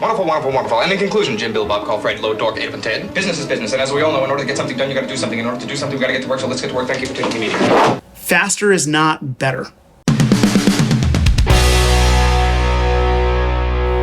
Wonderful, wonderful, wonderful. And in conclusion, Jim, Bill, Bob, call Fred, Load, Dork, Abe, and Ted. Business is business, and as we all know, in order to get something done, you gotta do something. In order to do something, we gotta get to work, so let's get to work. Thank you for taking the meeting. Faster is not better.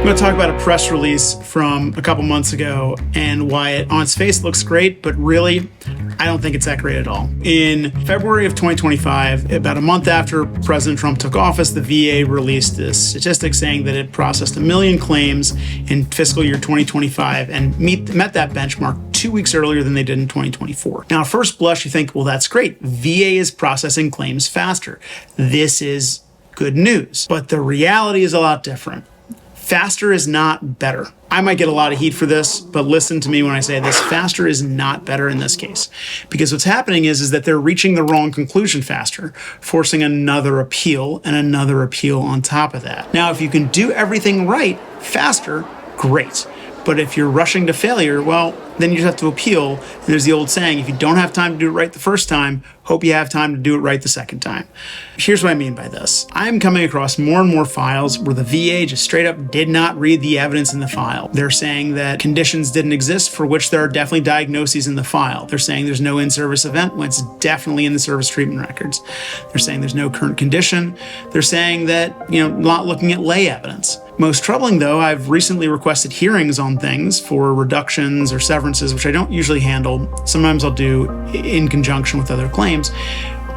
I'm going to talk about a press release from a couple months ago and why it on its face looks great, but really, I don't think it's that great at all. In February of 2025, about a month after President Trump took office, the VA released this statistic saying that it processed 1 million claims in fiscal year 2025 and met that benchmark 2 weeks earlier than they did in 2024. Now, at first blush, you think, well, that's great. VA is processing claims faster. This is good news. But the reality is a lot different. Faster is not better. I might get a lot of heat for this, but listen to me when I say this. Faster is not better in this case. Because what's happening is that they're reaching the wrong conclusion faster, forcing another appeal and another appeal on top of that. Now, if you can do everything right faster, great. But if you're rushing to failure, well, then you just have to appeal. And there's the old saying, if you don't have time to do it right the first time, hope you have time to do it right the second time. Here's what I mean by this. I'm coming across more and more files where the VA just straight up did not read the evidence in the file. They're saying that conditions didn't exist for which there are definitely diagnoses in the file. They're saying there's no in-service event when it's definitely in the service treatment records. They're saying there's no current condition. They're saying that, not looking at lay evidence. Most troubling, though, I've recently requested hearings on things for reductions or severances, which I don't usually handle. Sometimes I'll do in conjunction with other claims.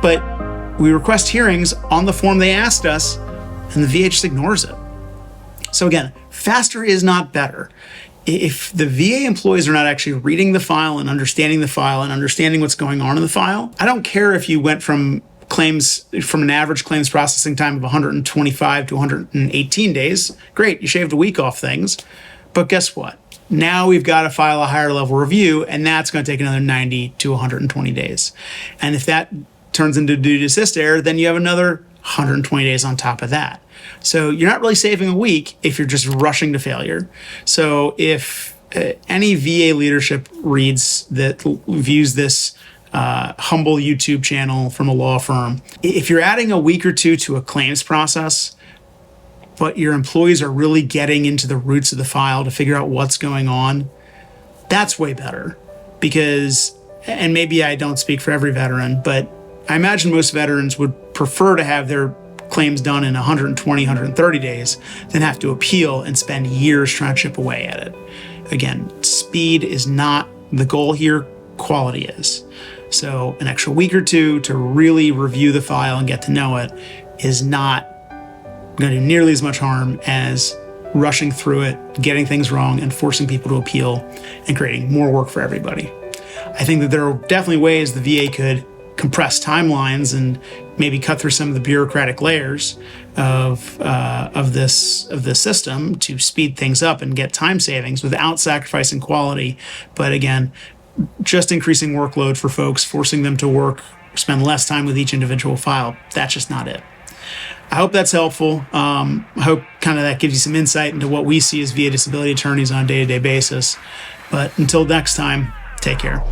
But we request hearings on the form they asked us, and the VA just ignores it. So again, faster is not better. If the VA employees are not actually reading the file and understanding what's going on in the file, I don't care if you went from an average claims processing time of 125 to 118 days. Great, you shaved a week off things. But guess what? Now we've got to file a higher level review, and that's going to take another 90 to 120 days. And if that turns into duty to assist error, then you have another 120 days on top of that. So you're not really saving a week if you're just rushing to failure. So if any VA leadership views this humble YouTube channel from a law firm, if you're adding a week or two to a claims process, but your employees are really getting into the roots of the file to figure out what's going on, that's way better. Because, and maybe I don't speak for every veteran, but I imagine most veterans would prefer to have their claims done in 120, 130 days than have to appeal and spend years trying to chip away at it. Again, speed is not the goal here, quality is. So an extra week or two to really review the file and get to know it is not going to do nearly as much harm as rushing through it, getting things wrong, and forcing people to appeal and creating more work for everybody. I think that there are definitely ways the VA could compress timelines and maybe cut through some of the bureaucratic layers of this system to speed things up and get time savings without sacrificing quality. But again, just increasing workload for folks, forcing them to spend less time with each individual file. That's just not it. I hope that's helpful. I hope kind of that gives you some insight into what we see as VA disability attorneys on a day-to-day basis. But until next time, take care.